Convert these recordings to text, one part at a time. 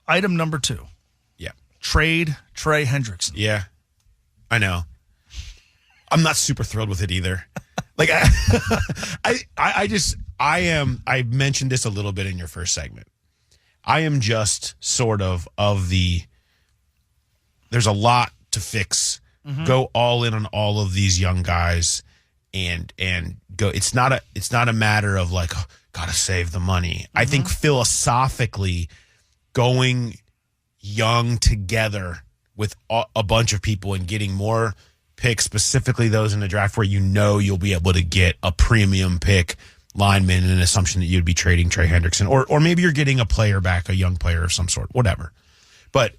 Item number 2. Yeah. Trade Trey Hendrickson. Yeah. I know. I'm not super thrilled with it either. Like I mentioned this a little bit in your first segment. I am just sort of there's a lot to fix. Mm-hmm. Go all in on all of these young guys and go. It's not a matter of like, oh, gotta save the money. Mm-hmm. I think philosophically going young together with a bunch of people and getting more picks, specifically those in the draft where you'll be able to get a premium pick lineman in an assumption that you'd be trading Trey Hendrickson, or maybe you're getting a player back, a young player of some sort, whatever. But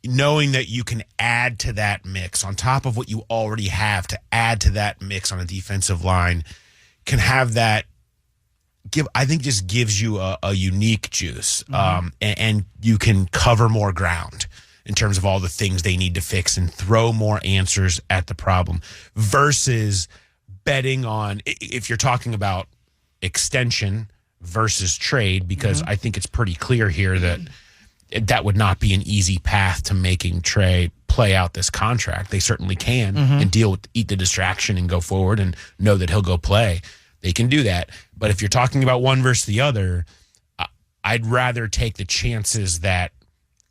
knowing that you can add to that mix on top of what you already have, to add to that mix on a defensive line, can have that just gives you a unique juice. Mm-hmm. And you can cover more ground in terms of all the things they need to fix and throw more answers at the problem versus betting on, if you're talking about extension versus trade, because I think it's pretty clear here that would not be an easy path to making Trey play out this contract. They certainly can and eat the distraction and go forward and know that he'll go play. They can do that. But if you're talking about one versus the other, I'd rather take the chances that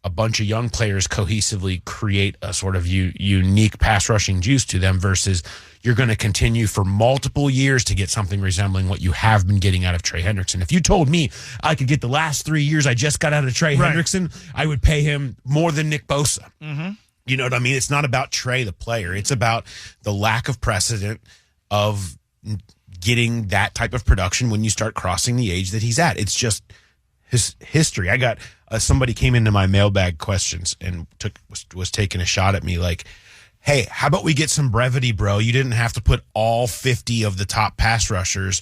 a bunch of young players cohesively create a sort of unique pass rushing juice to them versus you're going to continue for multiple years to get something resembling what you have been getting out of Trey Hendrickson. If you told me I could get the last 3 years I just got out of Trey Hendrickson, I would pay him more than Nick Bosa. Mm-hmm. You know what I mean? It's not about Trey, the player. It's about the lack of precedent of getting that type of production when you start crossing the age that he's at. It's just his history. I got somebody came into my mailbag questions and was taking a shot at me like, hey, how about we get some brevity, bro? You didn't have to put all 50 of the top pass rushers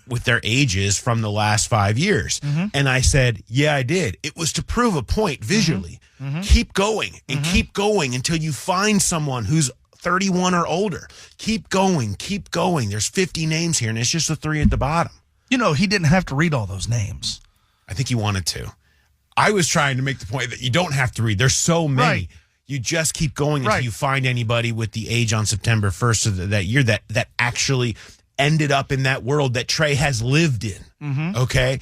with their ages from the last 5 years. Mm-hmm. And I said, yeah, I did. It was to prove a point visually. Mm-hmm. Keep going and keep going until you find someone who's 31 or older. Keep going, keep going. There's 50 names here, and it's just the 3 at the bottom. You know, he didn't have to read all those names. I think he wanted to. I was trying to make the point that you don't have to read. There's so many. Right. You just keep going until you find anybody with the age on September 1st of that year that actually ended up in that world that Trey has lived in. Mm-hmm. Okay?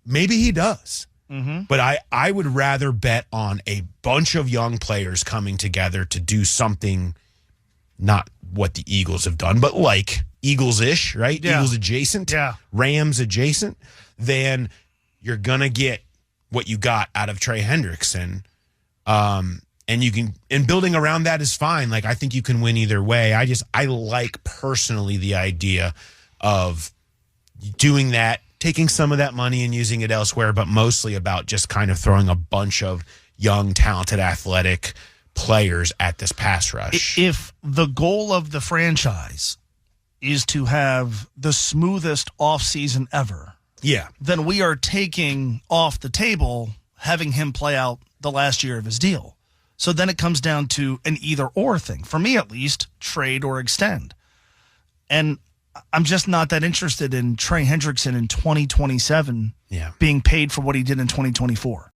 Maybe he does. Mm-hmm. But I would rather bet on a bunch of young players coming together to do something, not what the Eagles have done, but like Eagles-ish, right? Yeah. Eagles adjacent, Rams adjacent, then you're going to get what you got out of Trey Hendrickson. And building around that is fine. Like, I think you can win either way. I like personally the idea of doing that, taking some of that money and using it elsewhere, but mostly about just kind of throwing a bunch of young, talented, athletic players at this pass rush. If the goal of the franchise is to have the smoothest offseason ever, then we are taking off the table having him play out the last year of his deal. So then it comes down to an either-or thing. For me, at least, trade or extend. And I'm just not that interested in Trey Hendrickson in 2027 being paid for what he did in 2024.